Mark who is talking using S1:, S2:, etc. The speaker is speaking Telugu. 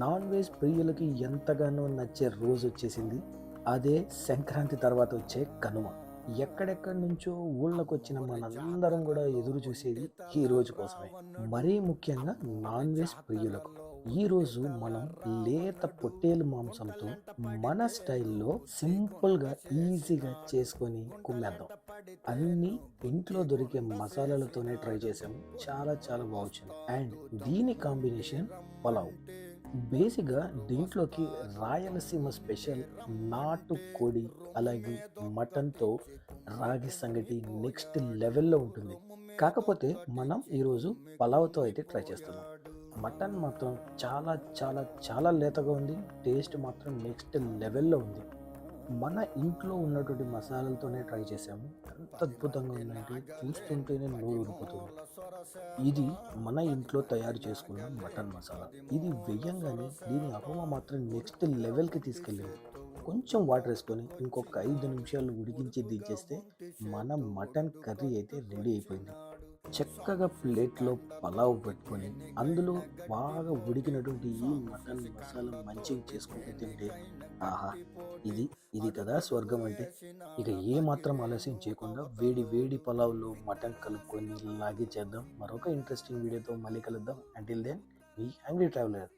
S1: నాన్ వెజ్ ప్రియులకి ఎంతగానో నచ్చే రోజు వచ్చేసింది. అదే సంక్రాంతి తర్వాత వచ్చే కనుమ. ఎక్కడెక్కడి నుంచో ఊళ్ళకి వచ్చిన మనందరం కూడా ఎదురు చూసేది ఈ రోజు కోసమే. మరీ ముఖ్యంగా నాన్ వెజ్ ప్రియులకు ఈ రోజు మనం లేత పొట్టేలు మాంసంతో మన స్టైల్లో సింపుల్గా ఈజీగా చేసుకొని కుమ్మేద్దాం. అన్నీ ఇంట్లో దొరికే మసాలాలతోనే ట్రై చేసాము. చాలా చాలా బాగుంది. అండ్ దీని కాంబినేషన్ పలావ్. బేసిక్గా దీంట్లోకి రాయలసీమ స్పెషల్ నాటు కోడి అలాగే మటన్తో రాగి సంగటి నెక్స్ట్ లెవెల్లో ఉంటుంది. కాకపోతే మనం ఈరోజు పలావ్తో అయితే ట్రై చేస్తున్నాం. మటన్ మాత్రం చాలా చాలా చాలా లేతగా ఉంది. టేస్ట్ మాత్రం నెక్స్ట్ లెవెల్లో ఉంది. మన ఇంట్లో ఉన్నటువంటి మసాలాలతోనే ట్రై చేసాము. ఎంత అద్భుతంగా ఉందంటే చూస్తుంటేనే నోరు ఊరిపోతుంది. ఇది మన ఇంట్లో తయారు చేసుకున్న మటన్ మసాలా. ఇది వేయంగానే దీని అరోమా మాత్రం నెక్స్ట్ లెవెల్కి తీసుకెళ్ళింది. కొంచెం వాటర్ వేసుకొని ఇంకొక 5 నిమిషాలు ఉడికించి దించేస్తే మన మటన్ కర్రీ అయితే రెడీ అయిపోయింది. చక్కగా ప్లేట్లో పలావ్ పెట్టుకొని అందులో బాగా ఉడికినటువంటి ఈ మటన్ మసాలా మంచిగా చేసుకుంటూ తింటే ఆహా, ఇది ఇది కదా స్వర్గం అంటే. ఇక ఏ మాత్రం ఆలస్యం చేయకుండా వేడి వేడి పలావ్లో మటన్ కలుపుకొని లాగే చేద్దాం. మరొక ఇంట్రెస్టింగ్ వీడియోతో మళ్ళీ కలుద్దాం. అంటిల్ దెన్, మీ హంగ్రీ ట్రావెలర్.